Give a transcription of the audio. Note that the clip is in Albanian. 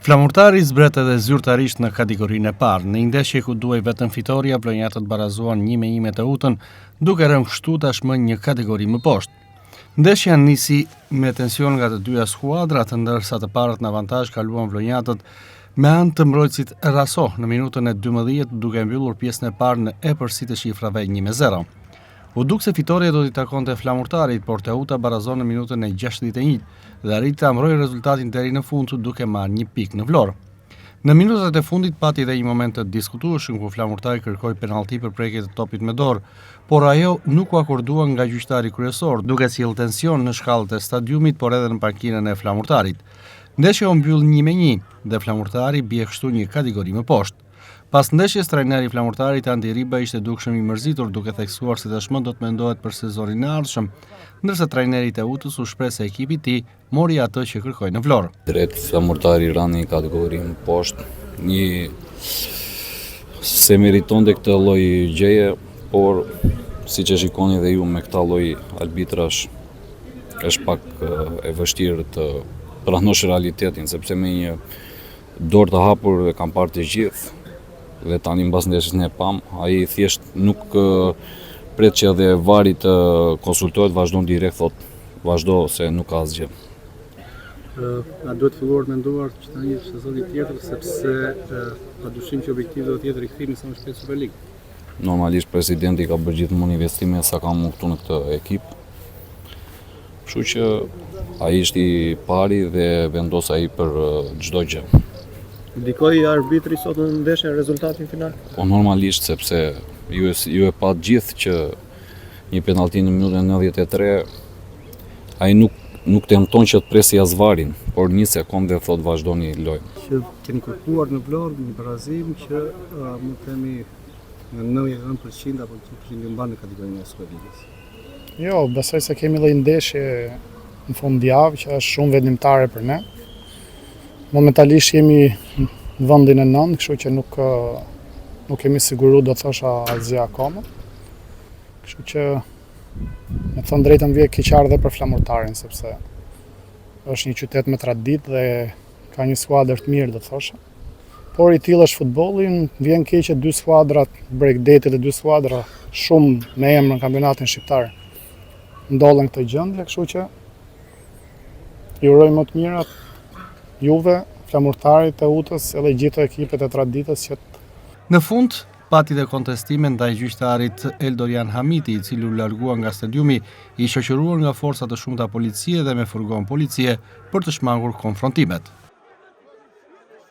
Flamurtari zbret edhe zyrtarisht në kategorinë e parë. Në një ndeshje ku duhej vetëm fitoria, blonjatët barazuan 1-1 me Teutën, duke rënë kështu tashmë një kategori më poshtë. Ndeshja nisi me tension nga të dyja skuadrat, ndërsa të parët në avantazh kaluan vlonjatët me anë të mbrojtësit Raso në minutën e 12 duke mbyllur pjesën e parë në epërsi të shifrave 1-0. U duk se fitoria do t'i takonte Flamurtarit, por Teuta barazon në minutën e 61 dhe arrit të ambrojë rezultatin deri në fund duke marrë një pikë në Vlorë. Në minutat e fundit pati edhe një moment të diskutueshëm ku Flamurtari kërkoi penallti për prekje të topit me dorë, por ajo nuk u akordua nga gjyqtari kryesor, duke sjellë tension në shkallët e stadiumit, por edhe në parkinën e Flamurtarit. Ndeshja u mbyll 1-1 dhe Flamurtari bie kështu një kategori më poshtë. Pas ndeshjes, trajneri i Flamurtarit Andi Riba ishte dukshëm i mërzitur, duke theksuar se tashmë do të mendohet për sezonin e ardhshëm, ndërsa trajneri i Teutës u shpreh se ekipi i tij mori atë që kërkoi në Vlorë. Drejt Flamurtari rani kategori më poshtë, një se meritonte këtë lloj gjëje, por siç e shikoni dhe ju me këtë lloj arbitrash është pak e vështirë të pranosh realitetin, sepse me një dorë të hapur e kam parë të gjithë. Dhe tani mbas ndeshjes ne pam, ai thjesht nuk pret që edhe vari të konsultohet, vazhdon direkt, thot vazhdo se nuk ka asgjë. A duhet filluar menduar që tani është sezoni tjetër, sepse padyshim që objektivi do të jetë rikthimi sa më shpejt në Superligë. Normalisht presidenti ka bërë gjithmonë investime sa ka mundur këtu në këtë ekip. Kështu që ai është i pari dhe vendos ai për çdo gjë. Ndikoi arbitri sot në ndeshje rezultatin final? Po normalisht, sepse ju e pat gjithë që një penallti në minutën 93 ai nuk tenton që të presi as varin, por një sekondë thot vazhdoni lojën. Që keni kërkuar në Vlorë një barazim që mund të themi në 99% apo 100% mban në kategorinë e Superligës. Jo, besoj se kemi dhe ndeshje në fundjavë që është shumë vendimtare për ne. Momentalisht jemi në vendin e 9, kështu që nuk kemi siguru do të thosha asgjë akoma. Kështu që me të thënë drejtën vije keqar dhe për Flamurtarin, sepse është një qytet me traditë dhe ka një skuadër të mirë do të thosha. Por i tillë është futbolli, vjen keq që dy skuadrat, Bregdetit dhe dy skuadra shumë me emër në kampionatin shqiptar ndodhen këtë gjendje, kështu që i uroj më të mirat Juve, Flamurtarit, Teutës edhe gjithë ekipet e traditës që Në fund, pati dhe kontestime ndaj gjyqtarit Eldorian Hamiti, i cili u largua nga stadiumi, i shoqëruar nga forca të shumta policie dhe me furgon policie për të shmangur konfrontimet.